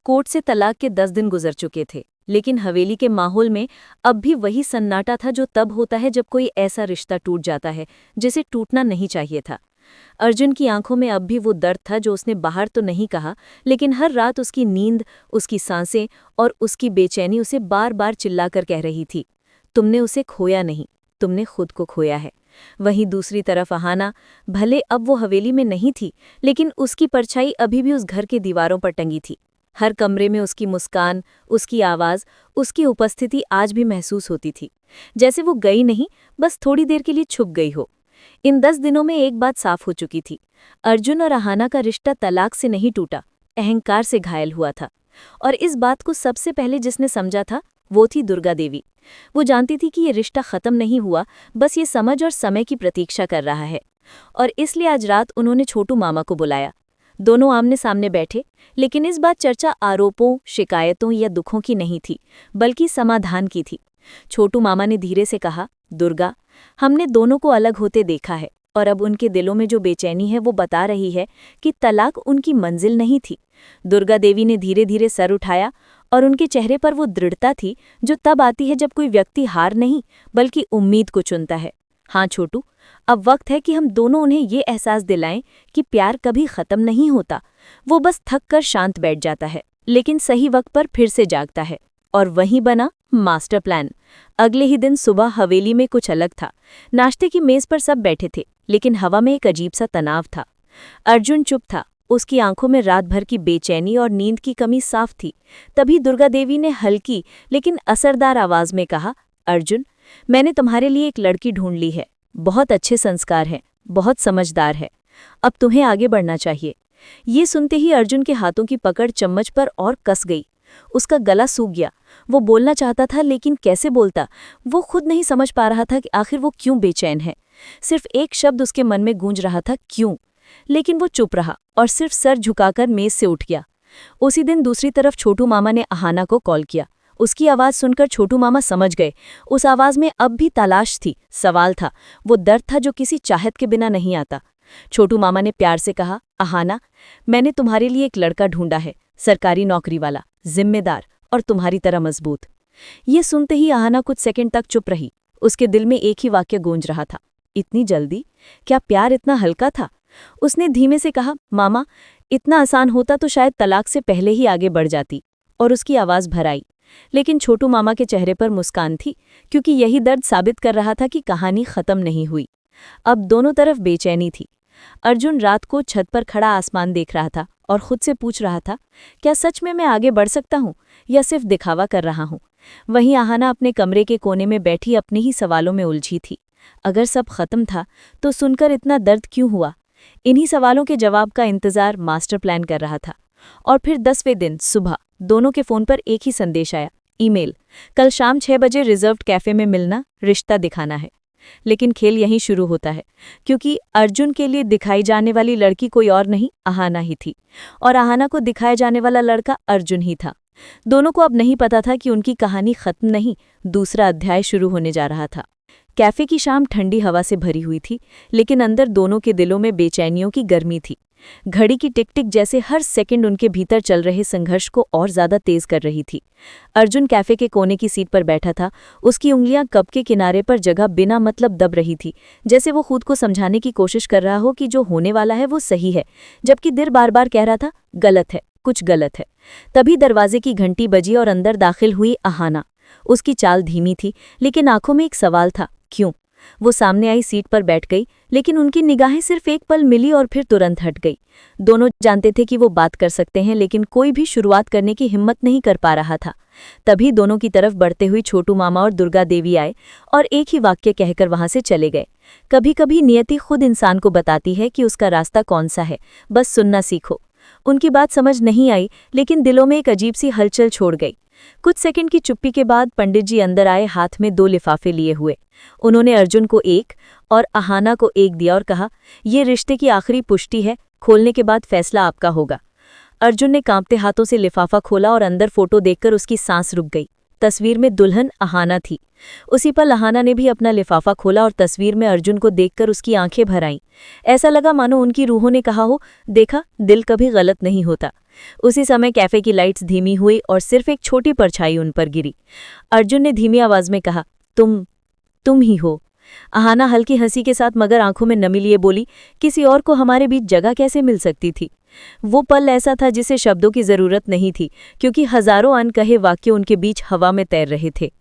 Court से तलाक के 10 दिन गुजर चुके थे, लेकिन हवेली के माहौल में अब भी वही सन्नाटा था जो तब होता है जब कोई ऐसा रिश्ता टूट जाता है जिसे टूटना नहीं चाहिए था। अर्जुन की आंखों में अब भी वो दर्द था जो उसने बाहर तो नहीं कहा, लेकिन हर रात उसकी नींद, उसकी सांसें और उसकी बेचैनी उसे बार बार चिल्लाकर कह रही थी, तुमने उसे खोया नहीं, तुमने खुद को खोया है। वहीं दूसरी तरफ अहाना, भले अब वो हवेली में नहीं थी, लेकिन उसकी परछाई अभी भी उस घर के दीवारों पर टंगी थी। हर कमरे में उसकी मुस्कान, उसकी आवाज़, उसकी उपस्थिति आज भी महसूस होती थी, जैसे वो गई नहीं, बस थोड़ी देर के लिए छुप गई हो। इन 10 दिनों में एक बात साफ हो चुकी थी, अर्जुन और अहाना का रिश्ता तलाक से नहीं टूटा, अहंकार से घायल हुआ था। और इस बात को सबसे पहले जिसने समझा था, वो थी दुर्गा देवी। वो जानती थी कि ये रिश्ता खत्म नहीं हुआ, बस ये समझ और समय की प्रतीक्षा कर रहा है। और इसलिए आज रात उन्होंने छोटू मामा को बुलाया। दोनों आमने सामने बैठे, लेकिन इस बार चर्चा आरोपों, शिकायतों या दुखों की नहीं थी, बल्कि समाधान की थी। छोटू मामा ने धीरे से कहा, दुर्गा, हमने दोनों को अलग होते देखा है, और अब उनके दिलों में जो बेचैनी है वो बता रही है कि तलाक उनकी मंजिल नहीं थी। दुर्गा देवी ने धीरे धीरे सर उठाया, और उनके चेहरे पर वो दृढ़ता थी जो तब आती है जब कोई व्यक्ति हार नहीं बल्कि उम्मीद को चुनता है। हाँ छोटू, अब वक्त है कि हम दोनों उन्हें ये एहसास दिलाएं कि प्यार कभी खत्म नहीं होता, वो बस थक कर शांत बैठ जाता है, लेकिन सही वक्त पर फिर से जागता है। और वहीं बना मास्टर प्लान। अगले ही दिन सुबह हवेली में कुछ अलग था। नाश्ते की मेज पर सब बैठे थे, लेकिन हवा में एक अजीब सा तनाव था। अर्जुन चुप था, उसकी आंखों में रात भर की बेचैनी और नींद की कमी साफ थी। तभी दुर्गा देवी ने हल्की लेकिन असरदार आवाज में कहा, अर्जुन, मैंने तुम्हारे लिए एक लड़की ढूंढ ली है, बहुत अच्छे संस्कार हैं, बहुत समझदार है, अब तुम्हें आगे बढ़ना चाहिए। ये सुनते ही अर्जुन के हाथों की पकड़ चम्मच पर और कस गई। उसका गला सूख गया। वो बोलना चाहता था, लेकिन कैसे बोलता, वो खुद नहीं समझ पा रहा था कि आखिर वो क्यों बेचैन है। सिर्फ एक शब्द उसके मन में गूंज रहा था, क्यों। लेकिन वो चुप रहा और सिर्फ सर झुकाकर मेज से उठ गया। उसी दिन दूसरी तरफ छोटू मामा ने अहाना को कॉल किया। उसकी आवाज़ सुनकर छोटू मामा समझ गए, उस आवाज़ में अब भी तलाश थी, सवाल था, वो दर्द था जो किसी चाहत के बिना नहीं आता। छोटू मामा ने प्यार से कहा, अहाना, मैंने तुम्हारे लिए एक लड़का ढूंढा है, सरकारी नौकरी वाला, जिम्मेदार और तुम्हारी तरह मजबूत। ये सुनते ही अहाना कुछ सेकंड तक चुप रही। उसके दिल में एक ही वाक्य गूंज रहा था, इतनी जल्दी, क्या प्यार इतना हल्का था। उसने धीमे से कहा, मामा, इतना आसान होता तो शायद तलाक से पहले ही आगे बढ़ जाती। और उसकी आवाज़ भर आई, लेकिन छोटू मामा के चेहरे पर मुस्कान थी, क्योंकि यही दर्द साबित कर रहा था कि कहानी खत्म नहीं हुई। अब दोनों तरफ बेचैनी थी। अर्जुन रात को छत पर खड़ा आसमान देख रहा था और खुद से पूछ रहा था, क्या सच में मैं आगे बढ़ सकता हूँ या सिर्फ दिखावा कर रहा हूँ। वहीं अहाना अपने कमरे के कोने में बैठी अपने ही सवालों में उलझी थी। अगर सब खत्म था तो सुनकर इतना दर्द क्यों हुआ। इन्हीं सवालों के जवाब का इंतजार मास्टर प्लान कर रहा था। और फिर 10वें दिन सुबह दोनों के फोन पर एक ही संदेश आया, ईमेल, कल शाम 6 बजे रिजर्व्ड कैफे में मिलना, रिश्ता दिखाना है। लेकिन खेल यहीं शुरू होता है, क्योंकि अर्जुन के लिए दिखाई जाने वाली लड़की कोई और नहीं, अहाना ही थी, और अहाना को दिखाया जाने वाला लड़का अर्जुन ही था। दोनों को अब नहीं पता था कि उनकी कहानी खत्म नहीं, दूसरा अध्याय शुरू होने जा रहा था। कैफे की शाम ठंडी हवा से भरी हुई थी, लेकिन अंदर दोनों के दिलों में बेचैनियों की गर्मी थी। घड़ी की टिक टिक जैसे हर सेकंड उनके भीतर चल रहे संघर्ष को और ज्यादा तेज कर रही थी। अर्जुन कैफे के कोने की सीट पर बैठा था, उसकी उंगलियां कप के किनारे पर जगह बिना मतलब दब रही थी, जैसे वो खुद को समझाने की कोशिश कर रहा हो कि जो होने वाला है वो सही है, जबकि दिल बार बार कह रहा था, गलत है, कुछ गलत है। तभी दरवाजे की घंटी बजी और अंदर दाखिल हुई अहाना। उसकी चाल धीमी थी, लेकिन आंखों में एक सवाल था, क्यों। वो सामने आई सीट पर बैठ गई, लेकिन उनकी निगाहें सिर्फ एक पल मिली और फिर तुरंत हट गई। दोनों जानते थे कि वो बात कर सकते हैं, लेकिन कोई भी शुरुआत करने की हिम्मत नहीं कर पा रहा था। तभी दोनों की तरफ बढ़ते हुए छोटू मामा और दुर्गा देवी आए और एक ही वाक्य कहकर वहां से चले गए। कभी कभी नियति खुद इंसान को बताती है कि उसका रास्ता कौन सा है, बस सुनना सीखो। उनकी बात समझ नहीं आई, लेकिन दिलों में एक अजीब सी हलचल छोड़ गई। कुछ सेकंड की चुप्पी के बाद पंडित जी अंदर आए, हाथ में 2 लिफाफे लिए हुए। उन्होंने अर्जुन को एक और अहाना को एक दिया और कहा, ये रिश्ते की आखिरी पुष्टि है, खोलने के बाद फैसला आपका होगा। अर्जुन ने कांपते हाथों से लिफाफा खोला और अंदर फोटो देखकर उसकी सांस रुक गई। तस्वीर में दुल्हन अहाना थी। उसी पल अहाना ने भी अपना लिफाफा खोला और तस्वीर में अर्जुन को देखकर उसकी आंखें भर आईं। ऐसा लगा मानो उनकी रूहों ने कहा हो, देखा, दिल कभी गलत नहीं होता। उसी समय कैफे की लाइट्स धीमी हुई और सिर्फ एक छोटी परछाई उन पर गिरी। अर्जुन ने धीमी आवाज में कहा, तुम ही हो। अहाना हल्की हंसी के साथ मगर आंखों में नमी लिए बोली, किसी और को हमारे बीच जगह कैसे मिल सकती थी। वो पल ऐसा था जिसे शब्दों की जरूरत नहीं थी, क्योंकि हजारों अनकहे वाक्य उनके बीच हवा में तैर रहे थे।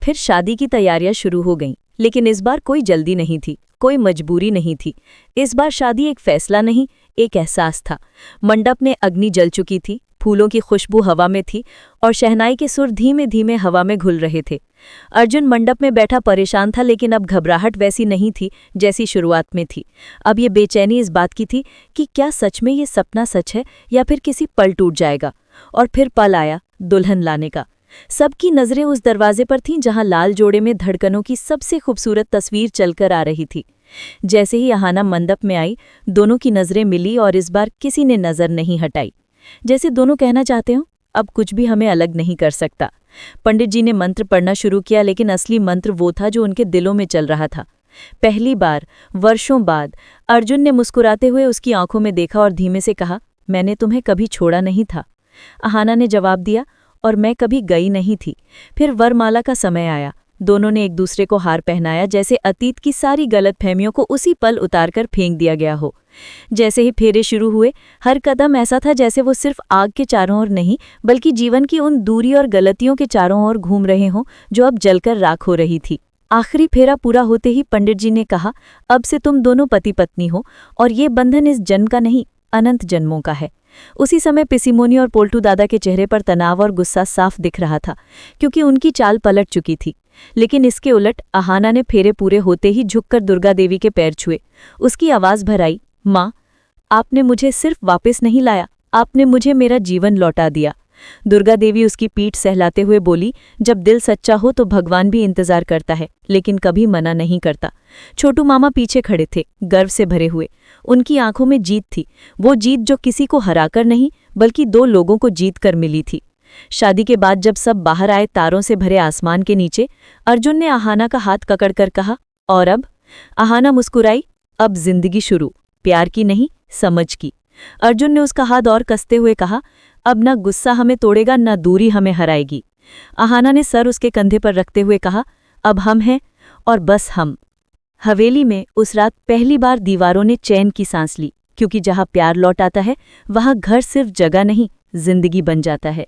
फिर शादी की तैयारियां शुरू हो गईं, लेकिन इस बार कोई जल्दी नहीं थी, कोई मजबूरी नहीं थी। इस बार शादी एक फैसला नहीं, एक एहसास था। मंडप में अग्नि जल चुकी थी, फूलों की खुशबू हवा में थी और शहनाई के सुर धीमे धीमे हवा में घुल रहे थे। अर्जुन मंडप में बैठा परेशान था, लेकिन अब घबराहट वैसी नहीं थी जैसी शुरुआत में थी। अब ये बेचैनी इस बात की थी कि क्या सच में ये सपना सच है या फिर किसी पल टूट जाएगा। और फिर पल आया दुल्हन लाने का। सबकी नजरें उस दरवाजे पर थीं जहां लाल जोड़े में धड़कनों की सबसे खूबसूरत तस्वीर चलकर आ रही थी। जैसे ही अहाना मंडप में आई, दोनों की नजरें मिली और इस बार किसी ने नजर नहीं हटाई। जैसे दोनों कहना चाहते हो, अब कुछ भी हमें अलग नहीं कर सकता। पंडित जी ने मंत्र पढ़ना शुरू किया, लेकिन असली मंत्र वो था जो उनके दिलों में चल रहा था। पहली बार वर्षों बाद अर्जुन ने मुस्कुराते हुए उसकी आंखों में देखा और धीमे से कहा, मैंने तुम्हें कभी छोड़ा नहीं था। अहाना ने जवाब दिया, और मैं कभी गई नहीं थी। फिर वरमाला का समय आया। दोनों ने एक दूसरे को हार पहनाया, जैसे अतीत की सारी गलतफहमियों को उसी पल उतारकर फेंक दिया गया हो। जैसे ही फेरे शुरू हुए, हर कदम ऐसा था जैसे वो सिर्फ आग के चारों ओर नहीं, बल्कि जीवन की उन दूरी और गलतियों के चारों ओर घूम रहे हों जो अब जलकर राख हो रही थी। आखिरी फेरा पूरा होते ही पंडित जी ने कहा, अब से तुम दोनों पति पत्नी हो और ये बंधन इस जन्म का नहीं, अनंत जन्मों का है। उसी समय पिसीमोनी और पोल्टू दादा के चेहरे पर तनाव और गुस्सा साफ दिख रहा था, क्योंकि उनकी चाल पलट चुकी थी। लेकिन इसके उलट अहाना ने फेरे पूरे होते ही झुककर दुर्गा देवी के पैर छुए। उसकी आवाज भर आई, माँ, आपने मुझे सिर्फ वापस नहीं लाया, आपने मुझे मेरा जीवन लौटा दिया। दुर्गा देवी उसकी पीठ सहलाते हुए बोली, जब दिल सच्चा हो तो भगवान भी इंतजार करता है, लेकिन कभी मना नहीं करता। छोटू मामा पीछे खड़े थे, गर्व से भरे हुए। उनकी आंखों में जीत थी, वो जीत जो किसी को हराकर नहीं, बल्कि दो लोगों को जीत कर मिली थी। शादी के बाद जब सब बाहर आए तारों से भरे आसमान के नीचे, अर्जुन ने अहाना का हाथ पकड़कर कहा, और अब? अहाना मुस्कुराई, अब जिंदगी शुरू, प्यार की नहीं, समझ की। अर्जुन ने उसका हाथ और कसते हुए कहा, अब ना गुस्सा हमें तोड़ेगा, ना दूरी हमें हराएगी। अहाना ने सर उसके कंधे पर रखते हुए कहा, अब हम हैं और बस हम। हवेली में उस रात पहली बार दीवारों ने चैन की सांस ली, क्योंकि जहां प्यार लौट आता है वहां घर सिर्फ जगह नहीं, जिंदगी बन जाता है।